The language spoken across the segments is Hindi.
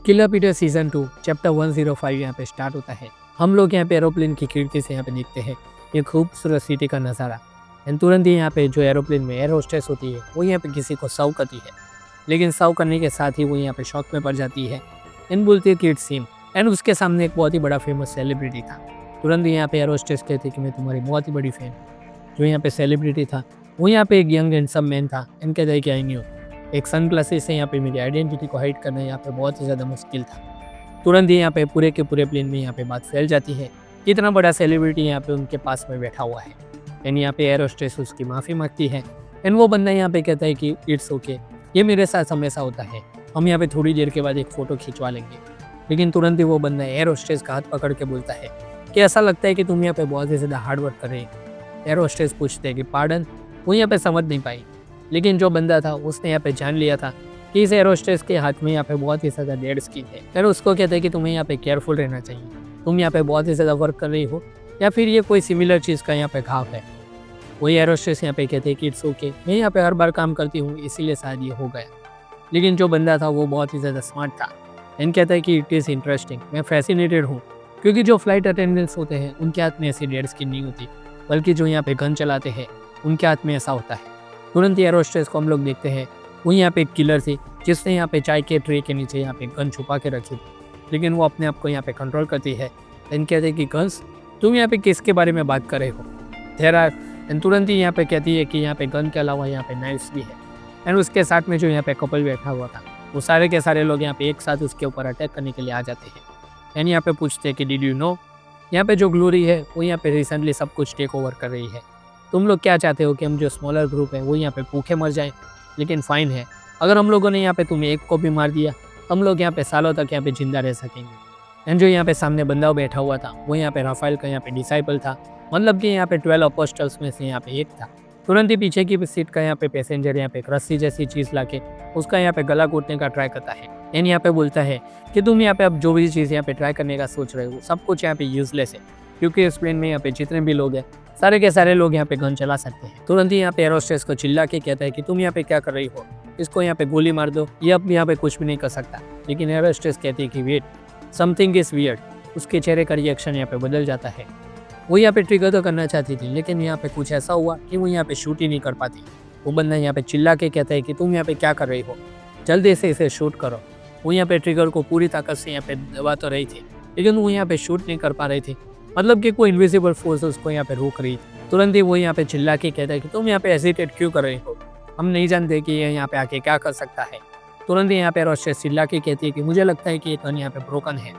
किलर पीटर सीजन 2 चैप्टर 105 यहाँ पे स्टार्ट होता है। हम लोग यहाँ पे एरोप्लेन की खिड़की से यहाँ पे देखते हैं ये खूबसूरत सिटी का नज़ारा। एंड तुरंत ही यहाँ पे जो एरोप्लेन में एयर होस्टेस होती है वो यहाँ पे किसी को सर्व करती है, लेकिन सर्व करने के साथ ही वो यहाँ पे शॉक में पड़ जाती है। एंड बोलती है कि इट्स हिम। एंड उसके सामने एक बहुत ही बड़ा फेमस सेलिब्रिटी था। तुरंत ही यहाँ पे एयर होस्टेस कहती कि मैं तुम्हारी बहुत ही बड़ी फैन। जो यहाँ पे सेलिब्रिटी था वो यहाँ पे एक यंग हैंडसम मैन था। एंड कहता है कि आई न्यू एक सन ग्लासेस से यहाँ पे मेरी आइडेंटिटी को हाइड करना यहाँ पे बहुत ही ज़्यादा मुश्किल था। तुरंत ही यहाँ पे पूरे के पूरे प्लेन में यहाँ पे बात फैल जाती है कि इतना बड़ा सेलिब्रिटी यहाँ पे उनके पास में बैठा हुआ है। एंड यहाँ पे एयर होस्टेस उसकी माफ़ी मांगती है। एंड वो बंदा यहाँ पे कहता है कि इट्स ओके, ये मेरे साथ हमेशा होता है, हम यहाँ पे थोड़ी देर के बाद एक फ़ोटो खिंचवा लेंगे। लेकिन तुरंत ही वो बंदा एयर होस्टेस का हाथ पकड़ के बोलता है कि ऐसा लगता है कि तुम यहाँ पे बहुत ही ज़्यादा हार्ड वर्क कर रहे हो। एयर होस्टेस पूछते हैं कि पार्डन, वो यहाँ पे समझ नहीं पाई। लेकिन जो बंदा था उसने यहाँ पे जान लिया था कि इस एयर होस्टेस के हाथ में यहाँ पे बहुत ही ज़्यादा डेड स्किन है। फिर उसको कहते हैं कि तुम्हें यहाँ पे केयरफुल रहना चाहिए, तुम यहाँ पे बहुत ही ज़्यादा वर्क कर रही हो या फिर ये कोई सिमिलर चीज़ का यहाँ पे घाव है। वही एयर होस्टेस यहाँ पे कहते हैं कि इट्स ओके, मैं यहाँ पे हर बार काम करती हूँ इसीलिए शायद ये हो गया। लेकिन जो बंदा था वो बहुत ही ज़्यादा स्मार्ट था। एंड कहता है कि इट इज़ इंटरेस्टिंग, मैं फैसिनेटेड हूँ क्योंकि जो फ्लाइट अटेंडेंट्स होते हैं उनके हाथ में ऐसी डेड स्किन नहीं होती, बल्कि जो यहाँ पे गन चलाते हैं उनके हाथ में ऐसा होता है। तुरंत एयर होस्टेस को हम लोग देखते हैं वो यहाँ पे एक किलर थी जिसने यहाँ पे चाय के ट्रे के नीचे यहाँ पे गन छुपा के रखी थी, लेकिन वो अपने आप को यहाँ पे कंट्रोल करती है। एंड कहते हैं कि गन्स, तुम यहाँ पे किसके बारे में बात कर रहे हो? There are. एंड तुरंत ही यहाँ पे कहती है कि यहाँ पे गन के अलावा यहाँ पे नाइफ्स भी है। एंड उसके साथ में जो यहाँ पे कपल बैठा हुआ था वो सारे के सारे लोग यहाँ पे एक साथ उसके ऊपर अटैक करने के लिए आ जाते हैं। एंड यहाँ पे पूछते हैं कि डिड यू नो, यहाँ पे जो ग्लोरी है वो यहाँ पे रिसेंटली सब कुछ टेक ओवर कर रही है। तुम लोग क्या चाहते हो कि हम जो स्मॉलर ग्रुप है वो यहाँ पे भूखे मर जाएं? लेकिन फाइन है, अगर हम लोगों ने यहाँ पे तुम्हें एक को भी मार दिया हम लोग यहाँ पे सालों तक यहाँ पे जिंदा रह सकेंगे। एंड जो यहाँ पे सामने बंदा बैठा हुआ था वो यहाँ पे राफेल का यहाँ पे डिसाइपल था, मतलब कि यहाँ पे 12 अपोस्टल्स में से यहाँ पे एक था। तुरंत ही पीछे की सीट का यहाँ पे पैसेंजर यहाँ पे एक रस्सी जैसी चीज़ लाके उसका यहाँ पे गला घोटने का ट्राई करता है। एंड यहाँ पे बोलता है कि तुम यहाँ पे अब जो भी चीज़ यहाँ पे ट्राई करने का सोच रहे हो सब कुछ यहाँ पे यूजलेस है, क्योंकि इस प्लेन में यहाँ पे जितने भी लोग हैं सारे के सारे लोग यहाँ पे गन चला सकते हैं। तुरंत ही यहाँ पे एयर होस्टेस को चिल्ला के कहता है कि तुम यहाँ पे क्या कर रही हो, इसको यहाँ पे गोली मार दो, ये अब यहाँ पे कुछ भी नहीं कर सकता। लेकिन एयर होस्टेस कहती है कि वेट, समथिंग इज वियर्ड। उसके चेहरे का रिएक्शन यहाँ पे बदल जाता है। वो यहाँ पे ट्रिगर तो करना चाहती थी, लेकिन यहाँ पे कुछ ऐसा हुआ कि वो यहाँ पे शूट ही नहीं कर पाती। वो बंदा यहाँ पे चिल्ला के कहता है कि तुम यहाँ पे क्या कर रही हो, जल्दी से इसे शूट करो। वो यहाँ पे ट्रिगर को पूरी ताकत से यहाँ पे दबा तो रही थी, लेकिन वो यहाँ पे शूट नहीं कर पा रही थी, मतलब कि कोई इनविजिबल फोर्स उसको यहाँ पे रोक रही थी। तुरंत ही वो यहाँ पे चिल्ला के कहता है कि तुम यहाँ पे हेजिटेट क्यों कर रही हो, हम नहीं जानते कि ये यहाँ पे आके क्या कर सकता है। तुरंत ही यहाँ पे एयर होस्टेस चिल्ला के कहती है कि मुझे लगता है कि ये गन यहाँ पे ब्रोकन है।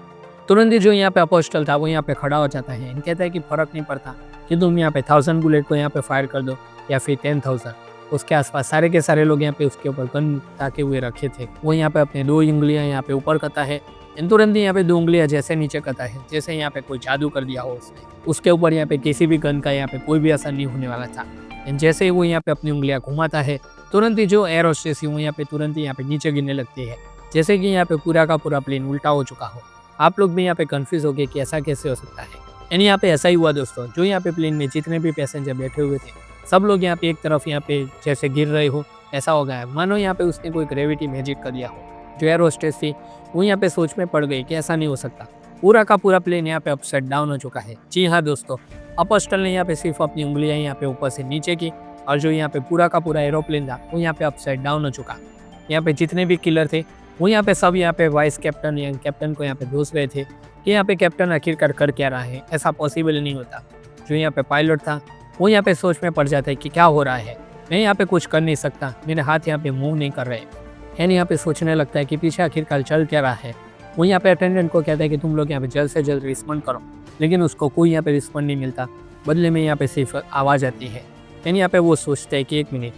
तुरंत ही जो यहाँ पे अपोस्टल था वो यहाँ पे खड़ा हो जाता है। कहता है कि फर्क नहीं पड़ता कि तुम यहाँ पे 1000 बुलेट को यहाँ पे फायर कर दो या फिर 10,000। उसके आसपास सारे के सारे लोग यहाँ पे उसके ऊपर गन ताके हुए रखे थे। वो यहाँ पे अपने 2 उंगलियाँ यहाँ पे ऊपर करता है। तुरंत ही यहाँ पे 2 उंगलियाँ जैसे नीचे करता है जैसे यहाँ पे कोई जादू कर दिया हो उसने। उसके ऊपर यहाँ पे किसी भी गन का यहाँ पे कोई भी असर नहीं होने वाला था। जैसे ही वो यहाँ पे अपनी उंगलियाँ घुमाता है तुरंत ही जो एयर होस्टेस है वो यहाँ पे तुरंत ही यहाँ पे नीचे गिरने लगती है, जैसे कि यहाँ पे पूरा का पूरा प्लेन उल्टा हो चुका हो। आप लोग भी यहाँ पे कंफ्यूज हो गए कि ऐसा कैसे हो सकता है। एंड यहाँ पे ऐसा ही हुआ दोस्तों, जो यहाँ पे प्लेन में जितने भी पैसेंजर बैठे हुए थे सब लोग यहाँ पे एक तरफ यहाँ पे जैसे गिर रहे हो ऐसा हो गया है, मानो यहाँ पे उसने कोई ग्रेविटी मैजिक कर दिया हो। जो एयर होस्टेस थी वो यहाँ पे सोच में पड़ गई कि ऐसा नहीं हो सकता, पूरा का पूरा प्लेन यहाँ पे अपसाइड डाउन हो चुका है। जी हाँ दोस्तों, अपोस्टल ने यहाँ पे सिर्फ अपनी उंगलियाँ यहाँ पे ऊपर से नीचे की, और जो यहाँ पे पूरा का पूरा एरोप्लेन था वो यहाँ पे अपसाइड डाउन हो चुका। यहाँ पे जितने भी किलर थे वो यहाँ पे सब यहाँ पे वाइस कैप्टन या कैप्टन को यहाँ पे दोष रहे थे कि यहाँ पे कैप्टन आखिरकार कर क्या रहा है, ऐसा पॉसिबल नहीं होता। जो यहाँ पे पायलट था वो यहाँ पे सोच में पड़ जाता है कि क्या हो रहा है, मैं यहाँ पे कुछ कर नहीं सकता, मेरे हाथ यहाँ पे मूव नहीं कर रहे। एंड यहाँ पे सोचने लगता है कि पीछे आखिरकार चल क्या रहा है। वो यहाँ पे अटेंडेंट को कहता है कि तुम लोग यहाँ पे जल्द से जल्द रिस्पॉन्ड करो, लेकिन उसको कोई यहाँ पे रिस्पॉन्ड नहीं मिलता, बदले में यहाँ पे सिर्फ आवाज़ आती है। एंड यहाँ पे वो सोचता है कि 1 मिनट,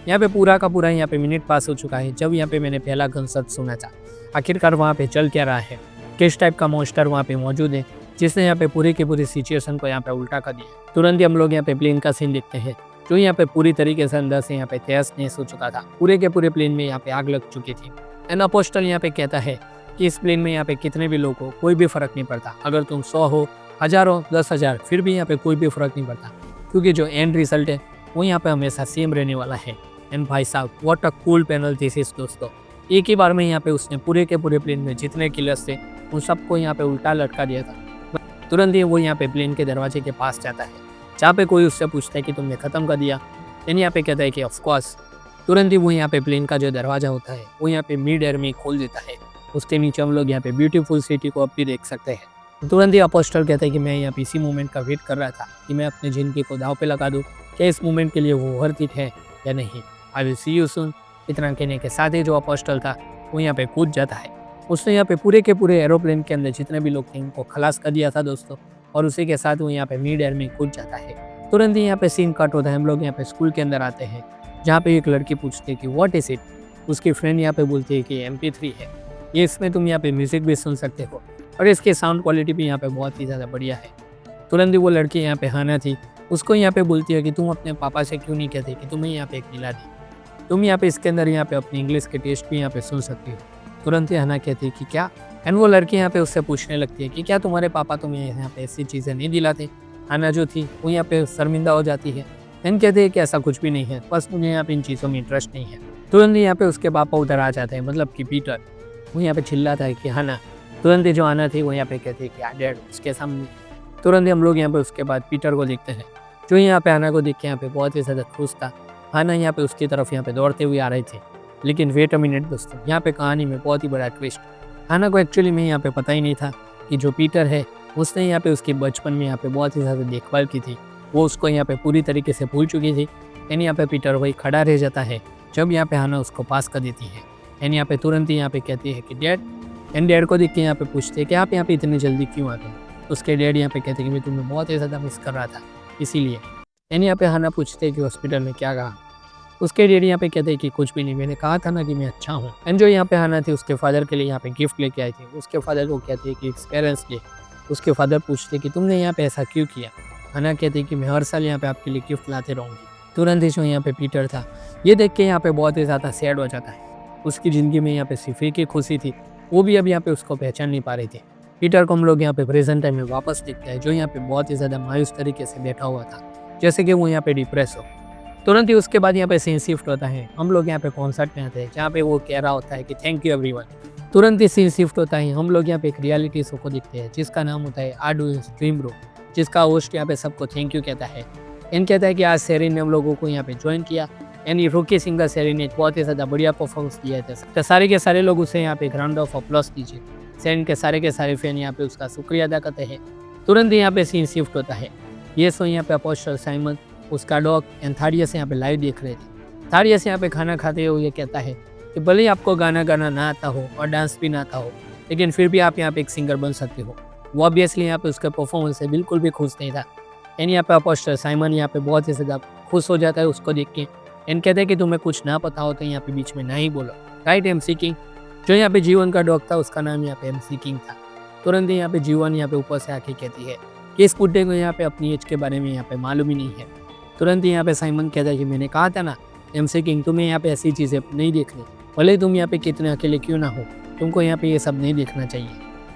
यहाँ पे पूरा का पूरा यहाँ पे मिनट पास हो चुका है जब यहाँ पे मैंने पहला गनशॉट सुना था। आखिरकार वहाँ पे चल क्या रहा है, किस टाइप का मॉन्स्टर वहाँ पे मौजूद है जिसने यहाँ पे पूरी की पूरी सिचुएशन को यहाँ पे उल्टा कर दिया। तुरंत ही हम लोग यहाँ पे प्लेन का सीन देखते हैं, जो यहाँ पे पूरी तरीके से अंदर से यहाँ पे तहस नहस हो चुका था। पूरे के पूरे प्लेन में यहाँ पे आग लग चुकी थी। एंड अपोस्टल यहाँ पे कहता है कि इस प्लेन में यहाँ पे कितने भी लोग हो कोई भी फर्क नहीं पड़ता, अगर तुम 100 हो, 1000 हो, 10,000, फिर भी यहाँ पे कोई भी फर्क नहीं पड़ता, क्योंकि जो एंड रिजल्ट है वो यहाँ पे हमेशा सेम रहने वाला है। एंड भाई साहब, what a cool panel this is दोस्तों। एक ही बार में यहाँ पे उसने पूरे के पूरे प्लेन में जितने किलर्स थे उन सबको यहाँ पे उल्टा लटका दिया था। तुरंत ही वो यहाँ पे प्लेन के दरवाजे के पास जाता है, जहाँ पे कोई उससे पूछता है कि तुमने ख़त्म कर दिया। देन यहाँ पे कहता है कि ऑफकोर्स। तुरंत ही वो यहाँ पे प्लेन का जो दरवाज़ा होता है वो यहाँ पे मिड एयर में खोल देता है। उसके नीचे हम लोग यहाँ पे ब्यूटीफुल सिटी को अब भी देख सकते हैं। तुरंत ही अपोस्टल कहता है कि मैं यहाँ पे इसी मोमेंट का वेट कर रहा था कि मैं अपने ज़िंदगी को दाव पे लगा दूँ, क्या इस मोमेंट के लिए वो वर्थ इट है या नहीं। I will see you soon. इतना कहने के साथ ही जो अपोस्टल था वो यहाँ पे कूद जाता है। उसने यहाँ पे पूरे के पूरे एरोप्लेन के अंदर जितने भी लोग थे उनको खलास कर दिया था दोस्तों, और उसी के साथ वो यहाँ पे मिड एयर में कूद जाता है। तुरंत ही यहाँ पे सीन कट होता है। हम लोग यहाँ पे स्कूल के अंदर आते हैं, जहाँ पे एक लड़की पूछती है कि व्हाट इज़ इट। उसकी फ्रेंड यहाँ पे बोलती है कि MP3 है, ये इसमें तुम यहाँ पे म्यूज़िक भी सुन सकते हो और इसकी साउंड क्वालिटी भी यहाँ पे बहुत ही ज़्यादा बढ़िया है। तुरंत ही वो लड़की यहाँ पे हाना थी, उसको यहाँ पे बोलती है कि तुम अपने पापा से क्यों नहीं कहते कि तुम्हें यहाँ पे एक मिला दी, तुम यहाँ पे इसके अंदर यहाँ पे अपनी इंग्लिश के टेस्ट भी यहाँ पे सुन सकती हो। तुरंत ही हाना कहती है कि क्या, एंड वो लड़की यहाँ पे उससे पूछने लगती है कि क्या तुम्हारे पापा तुम्हें यहाँ पे ऐसी चीज़ें नहीं दिलाते। हाना जो थी वो यहाँ पे शर्मिंदा हो जाती है एंड कहते हैं कि ऐसा कुछ भी नहीं है, बस मुझे यहाँ पे इन चीज़ों में इंटरेस्ट नहीं है। तुरंत ही यहाँ पे उसके पापा उधर आ जाते हैं, मतलब कि पीटर। वो यहाँ पे चिल्लाता है कि हाना। तुरंत ही जो आना थी वो यहाँ पे कहती है कि डैड उसके सामने। तुरंत ही हम लोग यहाँ पे उसके बाद पीटर को देखते हैं, जो यहाँ पे हाना को देख के यहाँ पे बहुत ही ज़्यादा खुश था। हाना यहाँ पे उसकी तरफ यहाँ पे दौड़ते हुए आ रहे थे, लेकिन वेट अ मिनट दोस्तों, यहाँ पे कहानी में बहुत ही बड़ा ट्विस्ट। हाना को एक्चुअली में यहाँ पे पता ही नहीं था कि जो पीटर है उसने यहाँ पे उसके बचपन में यहाँ पे बहुत ही ज़्यादा देखभाल की थी, वो उसको यहाँ पे पूरी तरीके से भूल चुकी थी। एंड यहाँ पे पीटर वही खड़ा रह जाता है जब यहाँ पे हाना उसको पास कर देती है। एंड यहाँ पे तुरंत ही यहाँ पे कहती है कि डैड। एंड डैड को देख के यहाँ पे पूछते हैं कि आप यहाँ पे इतनी जल्दी क्यों आ गए। उसके डैड यहाँ पे कहते हैं कि मैं तुम्हें बहुत ही ज़्यादा मिस कर रहा था इसीलिए। एंड यहाँ पे हाना पूछते हैं कि हॉस्पिटल में क्या कहा। उसके डैडी यहाँ पे कहते हैं कि कुछ भी नहीं, मैंने कहा था ना कि मैं अच्छा हूँ। एंड जो यहाँ पे हाना थी उसके फादर के लिए यहाँ पे गिफ्ट लेके आई थी। उसके फादर को कहते हैं कि एक्सपीरियंस लिए। उसके फादर पूछते कि तुमने यहाँ पे ऐसा क्यों किया। हाना कहते कि मैं हर साल यहाँ पे आपके लिए गिफ्ट लाते रहूँगी। तुरंत ही जो यहाँ पे पीटर था ये देख के यहाँ पे बहुत ही ज़्यादा सैड हो जाता है। उसकी ज़िंदगी में यहाँ पे सिर्फ एक ही खुशी थी, वो भी अब यहाँ पे उसको पहचान नहीं पा रही थी। पीटर को हम लोग यहाँ पे प्रेजेंट टाइम में वापस देखते हैं, जो यहाँ पे बहुत ही ज़्यादा मायूस तरीके से बैठा हुआ था, जैसे कि वो यहाँ पे डिप्रेस हो। तुरंत ही उसके बाद यहाँ पे सीन शिफ्ट होता है। हम लोग यहाँ पे कॉन्सर्ट में आते हैं, जहाँ पे वो कह रहा होता है कि थैंक यू एवरीवन। तुरंत ही सीन शिफ्ट होता है। हम लोग यहाँ पे एक रियलिटी शो को देखते हैं जिसका नाम होता है आर डू ड्रीम ब्रो, जिसका होस्ट यहाँ पे सबको थैंक यू कहता है। एंड कहता है कि आज सेरिन ने हम लोगों को यहाँ पे ज्वाइन किया एंड रूकी सिंगर सेरिन ने बहुत ही ज़्यादा बढ़िया परफॉर्मेंस दिया था। तो सारे के सारे लोग उसे यहाँ पे ग्राउंड ऑफ अप्लॉस दीजिए। सेरिन के सारे फैन यहाँ पे उसका शुक्रिया अदा करते हैं। तुरंत ही यहाँ पे सीन शिफ्ट होता है। ये शो यहाँ पे अपोस्टल साइमन, उसका डॉग एंड थाडियस यहाँ पे लाइव देख रहे थे। थाडियस यहाँ पे खाना खाते हुए ये कहता है कि भले ही आपको गाना गाना ना आता हो और डांस भी ना आता हो, लेकिन फिर भी आप यहाँ पे एक सिंगर बन सकते हो। वो ऑब्वियसली यहाँ पे उसके परफॉर्मेंस से बिल्कुल भी खुश नहीं था। एंड यहाँ पे अपोस्टल साइमन यहाँ पे बहुत ही ज़्यादा खुश हो जाता है उसको देख के। एंड कहते हैं कि तुम्हें कुछ ना पता हो तो यहाँ पे बीच में ना ही बोलो, राइट MC किंग। जो यहाँ पे जीवन का डॉग था उसका नाम यहाँ पे MC किंग था। तुरंत ही यहाँ पे जीवन यहाँ पे ऊपर से आके कहती है कि इस बुड्ढे को यहाँ पे अपनी एज के बारे में यहाँ पे मालूम ही नहीं है। तुरंत ही यहाँ पे साइमन कहता है कि मैंने कहा था ना MC किंग, तुम्हें यहाँ पे ऐसी चीज़ें नहीं देखनी, भले तुम यहाँ पे कितने अकेले क्यों ना हो, तुमको यहाँ पे ये सब नहीं देखना चाहिए।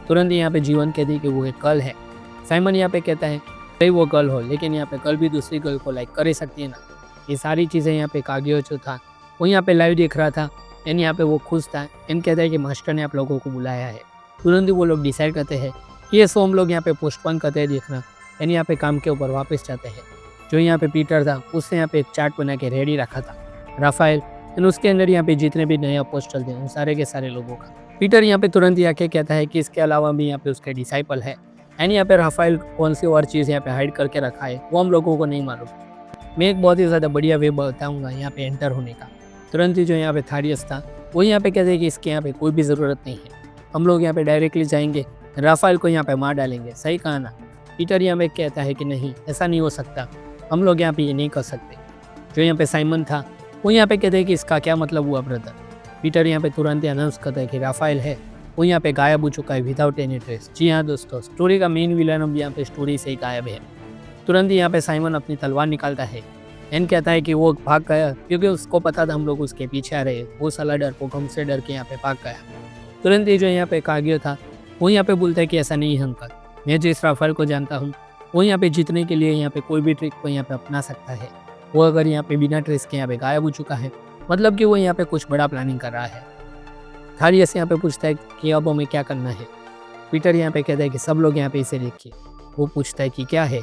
तुरंत ही यहाँ पे जीवन कहती है कि वो एक गर्ल है। साइमन यहाँ पे कहता है भाई वो गर्ल हो, लेकिन यहाँ पे गर्ल भी दूसरी गर्ल को लाइक कर ही सकती है ना। ये सारी चीज़ें यहाँ पे कागियो जो था वो यहाँ पे लाइव देख रहा था एंड यहाँ पे वो खुश था। एंड कहता है कि मास्टर ने आप लोगों को बुलाया है। तुरंत ही वो लोग डिसाइड करते हैं कि ये शो हम लोग यहाँ पे पोस्टपोन करते हैं देखना, एंड यहाँ पे काम के ऊपर वापस जाते हैं। जो यहाँ पे पीटर था उसने यहाँ पे एक चार्ट बना के रेडी रखा था राफेल, एंड उसके अंदर यहाँ पे जितने भी नए अपोस्टल थे उन सारे के सारे लोगों का। पीटर यहाँ पे तुरंत ही आके कहता है कि इसके अलावा भी यहाँ पे उसके डिसाइपल है। एंड यहाँ पे राफेल कौन सी और चीज़ यहाँ पे हाइड करके रखा है वो हम लोगों को नहीं मालूम। मैं एक बहुत ही ज़्यादा बढ़िया वे बताऊँगा यहाँ पे एंटर होने का। तुरंत ही जो यहाँ पे थाडियस था वो यहाँ पे कहते हैं कि इसके यहाँ पे कोई भी ज़रूरत नहीं है, हम लोग यहाँ पे डायरेक्टली जाएंगे, राफेल को यहाँ पे मार डालेंगे। सही कहा ना। पीटर यहाँ पे कहता है कि नहीं ऐसा नहीं हो सकता, हम लोग यहाँ पे ये नहीं कर सकते। जो यहाँ पे साइमन था वो यहाँ पे कहते हैं कि इसका क्या मतलब हुआ ब्रदर। पीटर यहाँ पे तुरंत ही अनाउंस करता है कि राफेल है वो यहाँ पे गायब हो चुका है विदाउट एनी ट्रेस। जी हाँ दोस्तों, स्टोरी का मेन विलन अब यहाँ पे स्टोरी से ही गायब है। तुरंत ही यहाँ पे साइमन अपनी तलवार निकालता है एंड कहता है कि वो भाग गया क्योंकि उसको पता था हम लोग उसके पीछे आ रहे हैं। वो साला डरपोक हमसे डर के यहाँ पे भाग गया। तुरंत ही जो यहाँ पे कागियो था वो यहाँ पे बोलता है कि ऐसा नहीं है अंकल, मैं जिस राफेल को जानता हूँ वो यहाँ पे जीतने के लिए यहाँ पे कोई भी ट्रिक को यहाँ पे अपना सकता है। वो अगर यहाँ पे बिना ट्रेस के यहाँ पे गायब हो चुका है, मतलब कि वो यहाँ पे कुछ बड़ा प्लानिंग कर रहा है। थारियस यहाँ पे पूछता है कि अब हमें क्या करना है। पीटर यहाँ पे कहता है कि सब लोग यहाँ पे इसे देखिए। वो पूछता है कि क्या है।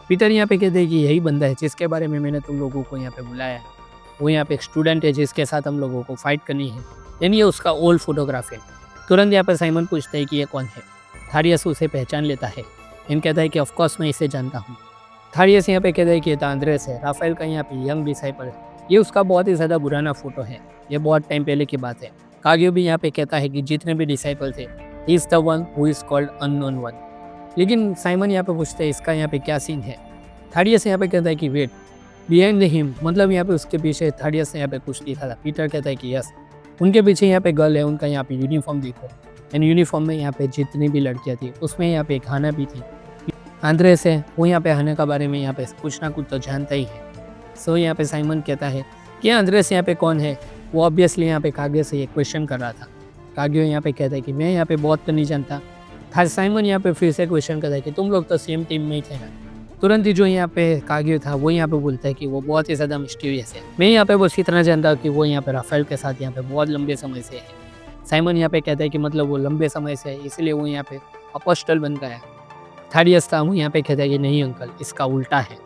पीटर यहाँ पे कहते हैं कि यही बंदा है जिसके बारे में मैंने तुम लोगों को यहाँ पे बुलाया है। वो यहाँ पे एक स्टूडेंट है जिसके साथ हम लोगों को फाइट करनी है, यानी ये उसका ओल्ड फोटोग्राफ है। तुरंत यहाँ पे साइमन पूछता है कि ये कौन है। थारियस उसे पहचान लेता है एंड कहता है कि ऑफकोर्स मैं इसे जानता हूँ। थारियस यहाँ पे कहता है कि ये तो आंद्रेस है, राफेल का यहाँ पे यंग डिसाइपल है। ये उसका बहुत ही ज़्यादा पुराना फोटो है, ये बहुत टाइम पहले की बात है। कागियो भी यहाँ पे कहता है कि जितने भी डिसाइपल थे, he is the one who is called unknown one. लेकिन साइमन यहाँ पे पूछता है इसका यहाँ पे क्या सीन है। थारियस यहाँ पे कहता है कि वेट, बिहाइंड हिम, मतलब यहाँ पे उसके पीछे थारियस ने यहाँ पे कुछ लिखा था। पीटर कहता है कि यस, उनके पीछे यहाँ पे गर्ल है, उनका यहाँ पे यूनिफॉर्म देखो। एंड यूनिफॉर्म में यहाँ पे जितनी भी लड़कियाँ थी उसमें यहाँ पे एक हाना भी थी। आंद्रेस है, वो यहाँ पे हाना के बारे में यहाँ पे कुछ ना कुछ तो जानता ही है। सो यहाँ पे साइमन कहता है कि आंद्रेस यहाँ पे कौन है। वो ऑब्वियसली यहाँ पे कागियो से ये क्वेश्चन कर रहा था। कागियो यहाँ पे कहता है कि मैं यहाँ पे बहुत तो नहीं जानता था। साइमन यहाँ पे फिर से क्वेश्चन करता है कि तुम लोग तो सेम टीम में ही थे ना। तुरंत ही जो यहाँ पे कागियो था वो यहाँ पे बोलता है कि वो बहुत ही ज़्यादा मिस्टीरियस है। मैं यहाँ पे बस इतना जानता हूँ कि वो यहाँ पे राफेल के साथ यहाँ पे बहुत लंबे समय से है। साइमन यहाँ पे कहता है कि मतलब वो लंबे समय से है इसलिए वो यहाँ पे अपोस्टल बन गया। थारियस था वो यहाँ पे कहता है कि नहीं अंकल, इसका उल्टा है।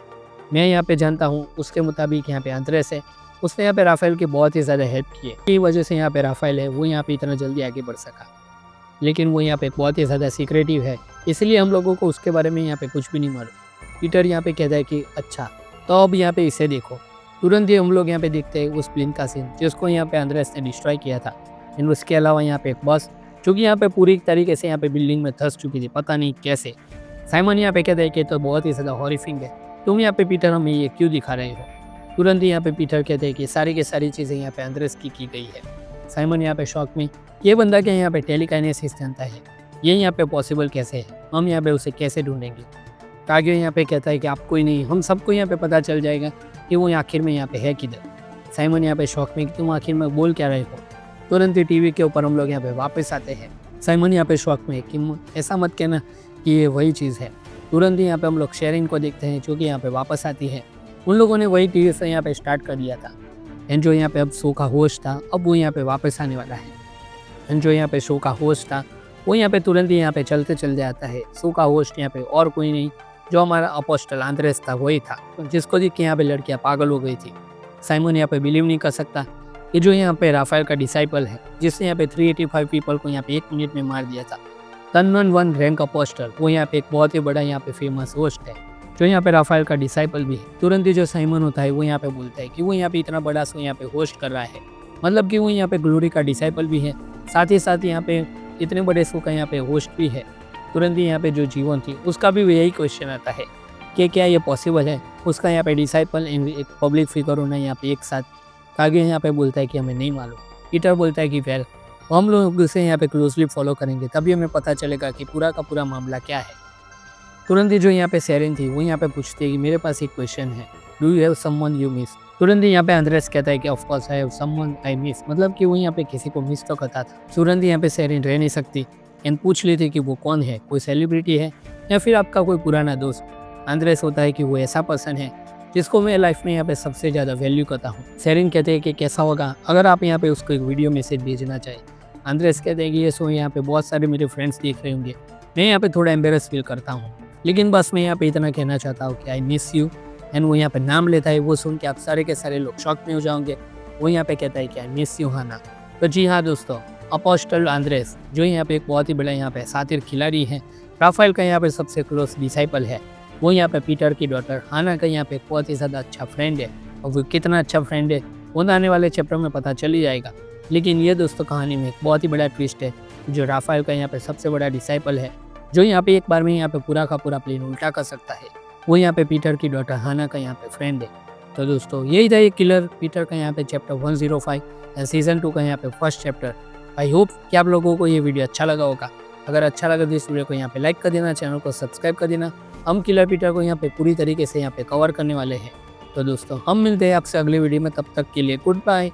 मैं यहाँ पे जानता हूँ उसके मुताबिक यहाँ पे आंद्रेस है, उसने यहाँ पे राफेल की बहुत ही ज़्यादा हेल्प की है। की वजह से यहाँ पे राफेल है वो यहाँ पे इतना जल्दी आगे बढ़ सका। लेकिन वो यहाँ पे बहुत ही ज़्यादा सीक्रेटिव है, इसलिए हम लोगों को उसके बारे में यहाँ पे कुछ भी नहीं मालूम। पीटर यहाँ पे कहता है कि अच्छा तो अब यहाँ पे इसे देखो। तुरंत ही हम लोग यहाँ पे देखते हैं उस प्लेन का सीन जिसको यहाँ पे आंद्रेस ने डिस्ट्रॉय किया था। एंड उसके अलावा यहाँ पे एक बस जो कि यहाँ पे पूरी तरीके से यहाँ पे बिल्डिंग में धंस चुकी थी, पता नहीं कैसे। साइमन यहाँ पे कहता है कि तो बहुत ही ज़्यादा हॉरिफिंग है, तुम यहाँ पे पीटर हमें ये क्यों दिखा रहे हो। तुरंत ही यहाँ पे पीटर कहते हैं कि सारी की सारी चीज़ें यहाँ पे आंद्रेस की गई है। साइमन यहाँ पे शॉक में, ये बंदा क्या यहाँ पे टेलीकाइनेसिस जानता है, ये यहाँ पे पॉसिबल कैसे है, हम यहाँ पे उसे कैसे ढूंढेंगे। कागियो यहाँ पे कहता है कि आपको ही नहीं, हम सबको यहाँ पे पता चल जाएगा कि वो आखिर में यहाँ पे है किधर। साइमन यहाँ पे शॉक में कि तुम आखिर में बोल क्या रहे हो। तुरंत ही टीवी के ऊपर हम लोग यहाँ पे वापस आते हैं। साइमन यहाँ पे शॉक में कि ऐसा मत कहना कि ये वही चीज़ है। तुरंत ही यहाँ पे हम लोग शेरिन को देखते हैं जो कि यहाँ पे वापस आती है। उन लोगों ने वही टीवी से यहाँ पे स्टार्ट कर दिया था। एंड जो यहाँ पे अब शो का होस्ट था अब वो यहाँ पे वापस आने वाला है। एंड जो यहाँ पे शो का होस्ट था वो यहाँ पे तुरंत ही यहाँ पे चलते चल जाता है। शो का होस्ट यहाँ पे और कोई नहीं, जो हमारा अपोस्टल आंद्रेस था वही था, जिसको देख के यहाँ पे लड़कियाँ पागल हो गई थी। साइमन यहाँ पे बिलीव नहीं कर सकता कि जो यहाँ पे राफेल का डिसाइपल है जिसने यहाँ पे 385 पीपल को यहाँ पे 1 मिनट में मार दिया था, तनवन वन रैंक अपोस्टल, वो यहाँ पे एक बहुत ही बड़ा यहाँ पे फेमस होस्ट है जो यहाँ पे राफेल का डिसाइपल भी है। तुरंत ही जो साइमन होता है वो यहाँ पे बोलता है कि वो यहाँ पे इतना बड़ा शो यहाँ पे होस्ट कर रहा है, मतलब कि वो यहाँ पे ग्लोरी का डिसाइपल भी है, साथ ही साथ यहाँ पे इतने बड़े शो का यहाँ पे होस्ट भी है। तुरंत ही यहाँ पे जो जीवन थी उसका भी यही क्वेश्चन आता है कि क्या ये पॉसिबल है, उसका यहाँ पे डिसाइपल एंड एक पब्लिक फिगर होना यहाँ पे एक साथ। कागियो यहाँ पे बोलता है कि हमें नहीं मालूम। पीटर बोलता है कि वेल हम लोग उसे यहाँ पे क्लोजली फॉलो करेंगे, तभी हमें पता चलेगा कि पूरा का पूरा मामला क्या है। तुरंत ही जो यहाँ पे शेरिन थी वो यहाँ पे पूछती है कि मेरे पास एक क्वेश्चन है, do you have someone you miss. तुरंत ही यहाँ पे आंद्रेस कहता है कि of course I have someone I miss, मतलब कि वो यहाँ पे किसी को मिस तो करता था। तुरंत ही यहाँ पे शेरिन रह नहीं सकती एंड पूछ लेती कि वो कौन है, कोई सेलिब्रिटी है या फिर आपका कोई पुराना दोस्त। आंद्रेस होता है कि वो ऐसा पर्सन है जिसको मैं लाइफ में यहाँ पे सबसे ज़्यादा वैल्यू करता हूँ। शेरिन कहते हैं कि कैसा होगा अगर आप यहाँ पे उसको एक वीडियो मैसेज भेजना चाहें। आंद्रेस कहते हैं कि ये सो यहाँ पे बहुत सारे मेरे फ्रेंड्स देख रहे होंगे, मैं यहाँ पे थोड़ा एम्बेरस फील करता हूँ, लेकिन बस मैं यहाँ पे इतना कहना चाहता हूँ कि आई मिस यू। एंड वो यहाँ पे नाम लेता है, वो सुन के आप सारे के सारे लोग शॉक में हो जाओगे। वो यहाँ पे कहता है कि आई मिस यू हाना। तो जी हाँ दोस्तों, अपोस्टल आंद्रेस जो यहाँ पे एक बहुत ही बड़ा यहाँ पे सातिर खिलाड़ी है, राफेल का यहाँ पे सबसे क्लोज डिसाइपल है, वो यहाँ पे पीटर की डॉटर हाना का यहाँ पे बहुत ही ज़्यादा अच्छा फ्रेंड है। और वो कितना अच्छा फ्रेंड है वो आने वाले चैप्टर में पता चल ही जाएगा। लेकिन ये दोस्तों कहानी में एक बहुत ही बड़ा ट्विस्ट है, जो राफेल का यहाँ पे सबसे बड़ा डिसाइपल है, जो यहाँ पे एक बार में यहाँ पे पूरा का पूरा प्लेन उल्टा कर सकता है, वो यहाँ पे पीटर की डॉटर हाना का यहाँ पे फ्रेंड है। तो दोस्तों यही था ये किलर पीटर का यहाँ पे चैप्टर 105 एंड सीजन 2 का यहाँ पे फर्स्ट चैप्टर। आई होप कि आप लोगों को ये वीडियो अच्छा लगा होगा। अगर अच्छा लगा तो इस वीडियो को यहाँ पे लाइक कर देना, चैनल को सब्सक्राइब कर देना। हम किलर पीटर को यहाँ पे पूरी तरीके से यहाँ पे कवर करने वाले हैं। तो दोस्तों हम मिलते हैं आपसे अगले वीडियो में, तब तक के लिए गुड बाय।